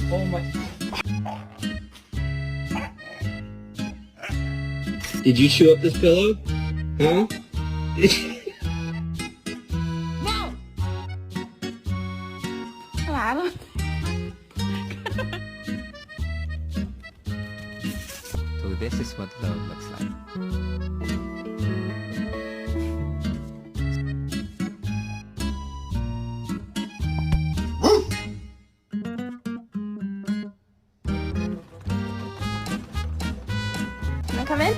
Oh my. Did you chew up this pillow? Huh? Wala na. So this is what love looks like. Can I come in?